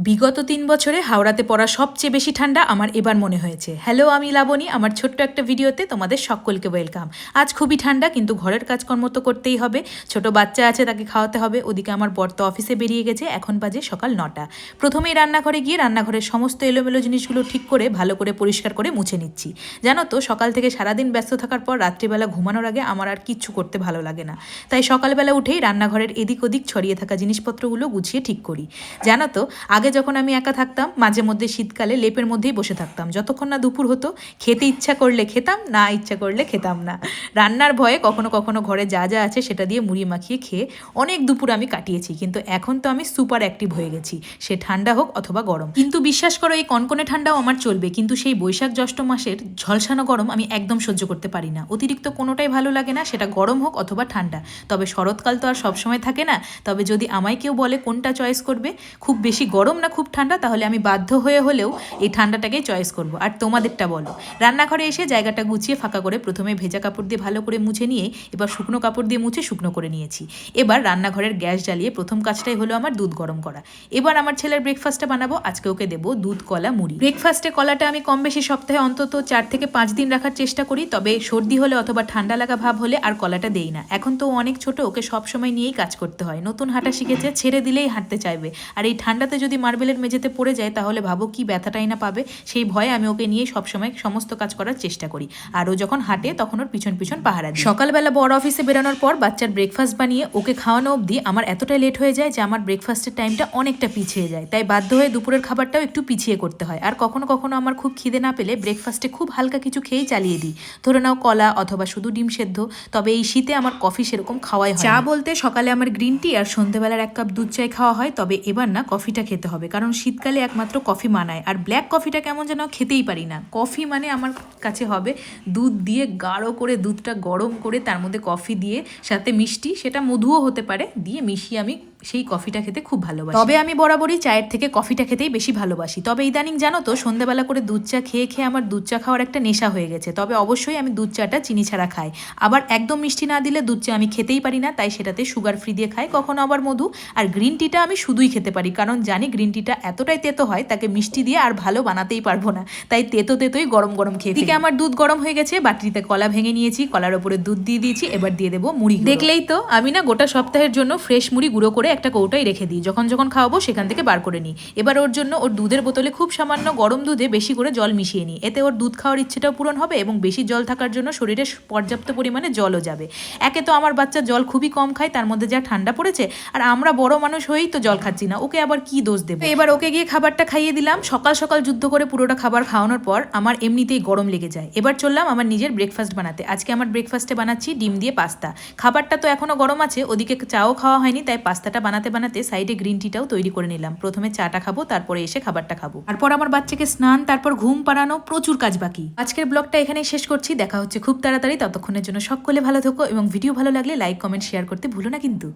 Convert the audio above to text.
বিগত ৩ বছরে হাওড়াতে পড়া সবচেয়ে বেশি ঠান্ডা আমার এবার মনে হয়েছে। হ্যালো, আমি লাবণী। আমার ছোট্ট একটা ভিডিওতে তোমাদের সকলকে ওয়েলকাম। আজ খুবই ঠান্ডা, কিন্তু ঘরের কাজকর্ম তো করতেই হবে। ছোট বাচ্চা আছে, তাকে খাওয়াতে হবে। ওদিকে আমার বর তো অফিসে বেরিয়ে গেছে, এখন বাজে সকাল ৯টা। প্রথমেই রান্নাঘরে গিয়ে রান্নাঘরের সমস্ত এলোমেলো জিনিসগুলো ঠিক করে ভালো করে পরিষ্কার করে মুছে নিচ্ছি। জানো তো, সকাল থেকে সারাদিন ব্যস্ত থাকার পর রাত্রিবেলা ঘুমানোর আগে আমার আর কিচ্ছু করতে ভালো লাগে না। তাই সকালবেলা উঠেই রান্নাঘরের এদিক ওদিক ছড়িয়ে থাকা জিনিসপত্রগুলো গুছিয়ে ঠিক করি। জানো তো, আগে যখন আমি একা থাকতাম, মাঝে মধ্যে শীতকালে লেপের মধ্যেই বসে থাকতাম, যতক্ষণ না দুপুর হতো। খেতে ইচ্ছা করলে খেতাম, না ইচ্ছা করলে খেতাম না। রান্নার ভয়ে কখনো কখনো ঘরে যা যা আছে সেটা দিয়ে মুড়ি মাখিয়ে খেয়ে অনেক দুপুর আমি কাটিয়েছি। কিন্তু এখন তো আমি সুপার অ্যাক্টিভ হয়ে গেছি, সে ঠান্ডা হোক অথবা গরম। কিন্তু বিশ্বাস করো, এই কনকনে ঠান্ডাও আমার চলবে, কিন্তু সেই বৈশাখ জ্যৈষ্ঠ মাসের ঝলসানো গরম আমি একদম সহ্য করতে পারি না। অতিরিক্ত কোনোটাই ভালো লাগে না, সেটা গরম হোক অথবা ঠান্ডা। তবে শরৎকাল তো আর সবসময় থাকে না। তবে যদি আমায় কেউ বলে কোনটা চয়েস করবে, খুব বেশি গরম না খুব ঠান্ডা, তাহলে আমি বাধ্য হয়ে হলেও এই ঠান্ডাটাকেই চয়েস করব। আর তোমাদেরটা বলো। রান্নাঘরে এসে জায়গাটা গুছিয়ে ফাঁকা করে প্রথমে ভেজা কাপড় দিয়ে ভালো করে মুছে নিয়ে এবার শুকনো কাপড় দিয়ে মুছে শুকনো করে নিয়েছি। এবার রান্নাঘরের গ্যাস জ্বালিয়ে প্রথম কাজটাই হলো আমার দুধ গরম করা। এবার আমার ছেলের ব্রেকফাস্টটা বানাবো। আজকে ওকে দেবো দুধ, কলা, মুড়ি। ব্রেকফাস্টে কলাটা আমি কম বেশি সপ্তাহে অন্তত 4 থেকে 5 দিন রাখার চেষ্টা করি। তবে সর্দি হলে অথবা ঠান্ডা লাগা ভাব হলে আর কলাটা দেই না। এখন তো অনেক ছোট, ওকে সবসময় নিয়েই কাজ করতে হয়। নতুন হাঁটা শিখেছে, ছেড়ে দিলেই হাঁটতে চাইবে। আর এই ঠান্ডাতে যদি মার্বেলের মেঝেতে পড়ে যায় তাহলে ভাবো কি ব্যথাটাই না পাবে। সেই ভয়ে আমি ওকে নিয়ে সবসময় সমস্ত কাজ করার চেষ্টা করি। আর ও যখন হাঁটে তখন ওর পিছন পিছন পাহারা দিই। সকালবেলা বড় অফিসে বেরোনোর পর বাচ্চার ব্রেকফাস্ট বানিয়ে ওকে খাওয়ানো অবধি আমার এতটাই লেট হয়ে যায় যে আমার ব্রেকফাস্টের টাইমটা অনেকটা পিছিয়ে যায়। তাই বাধ্য হয়ে দুপুরের খাবারটাও একটু পিছিয়ে করতে হয়। আর কখনো কখনো আমার খুব খিদে না পেলে ব্রেকফাস্টে খুব হালকা কিছু খেয়েই চালিয়ে দিই। ধরে নাও কলা অথবা শুধু ডিম সেদ্ধ। তবে এই শীতে আমার কফি সেরকম খাওয়াই হয়। চা বলতে সকালে আমার গ্রিন টি আর সন্ধ্যেবেলার 1 কাপ দুধ চাই খাওয়া হয়। তবে এবার না, কফিটা খেতে হবে, কারণ শীতকালে একমাত্র কফি মানায়। আর ব্ল্যাক কফিটা কেমন যেন খেতেই পারি না। কফি মানে আমার কাছে হবে দুধ দিয়ে গাঢ় করে, দুধটা গরম করে তার মধ্যে কফি দিয়ে সাথে মিষ্টি, সেটা মধুও হতে পারে, দিয়ে মিশিয়ে আমি সেই কফিটা খেতে খুব ভালোবাসি। তবে আমি বরাবরই চায়ের থেকে কফিটা খেতেই বেশি ভালোবাসি। তবে ইদানিং জানো তো, সন্ধ্যাবেলা করে দুধ চা খেয়ে খেয়ে আমার দুধ চা খাওয়ার একটা নেশা হয়ে গেছে। তবে অবশ্যই আমি দুধ চাটা চিনি ছাড়া খাই। আবার একদম মিষ্টি না দিলে দুধ চা আমি খেতেই পারি না, তাই সেটাতে সুগার ফ্রি দিয়ে খাই, কখনো আবার মধু। আর গ্রিন টিটা আমি শুধুই খেতে পারি, কারণ জানি গ্রিন টিটা এতটাই তেতো হয়, তাকে মিষ্টি দিয়ে আর ভালো বানাতেই পারবো না। তাই তেতো তেতোই গরম গরম খেয়ে। এদিকে আমার দুধ গরম হয়ে গেছে, বাটিতে কলা ভেঙে নিয়েছি, কলার ওপরে দুধ দিয়ে দিয়েছি। এবার দিয়ে দেবো মুড়ি। দেখলেই তো, আমি না গোটা সপ্তাহের জন্য ফ্রেশ মুড়ি গুঁড়ো করে একটা কৌটায় রেখে দিই। যখন যখন খাওয়াবো সেখান থেকে বার করে নিই। এবার ওর জন্য ওর দুধের বোতলে খুব সামান্য গরম দুধে বেশি করে জল মিশিয়ে নিই। এতে ওর দুধ খাওয়ার ইচ্ছেটাও পূরণ হবে এবং বেশি জল থাকার জন্য শরীরে পর্যাপ্ত পরিমাণে জলও যাবে। একে তো আমার বাচ্চা জল খুবই কম খায়, তার মধ্যে যা ঠান্ডা পড়েছে, আর আমরা বড় মানুষ হয়েই তো জল খাচ্ছি না, ওকে আবার কি দোষ দেবো। এবার ওকে গিয়ে খাবারটা খাইয়ে দিলাম। সকাল সকাল যুদ্ধ করে পুরোটা খাবার খাওয়ানোর পর আমার এমনিতেই গরম লেগে যায়। এবার চললাম আমার নিজের ব্রেকফাস্ট বানাতে। আজকে আমার ব্রেকফাস্টে বানাচ্ছি ডিম দিয়ে পাস্তা। খাবারটা তো এখনো গরম আছে, ওদিকে চাও খাওয়া হয়নি, তাই পাস্তাটা বানাতে বানাতে সাইডে গ্রিন টিটাও তৈরি করে নিলাম। প্রথমে চাটা খাবো, তারপরে এসে খাবারটা খাবো। তারপর আমার বাচ্চাকে স্নান, তারপর ঘুম পাড়ানো, প্রচুর কাজ বাকি। আজকের ব্লগটা এখানেই শেষ করছি। দেখা হচ্ছে খুব তাড়াতাড়ি। ততক্ষণের জন্য সকলে ভালো থেকো এবং ভিডিও ভালো লাগলে লাইক, কমেন্ট, শেয়ার করতে ভুলো না কিন্তু।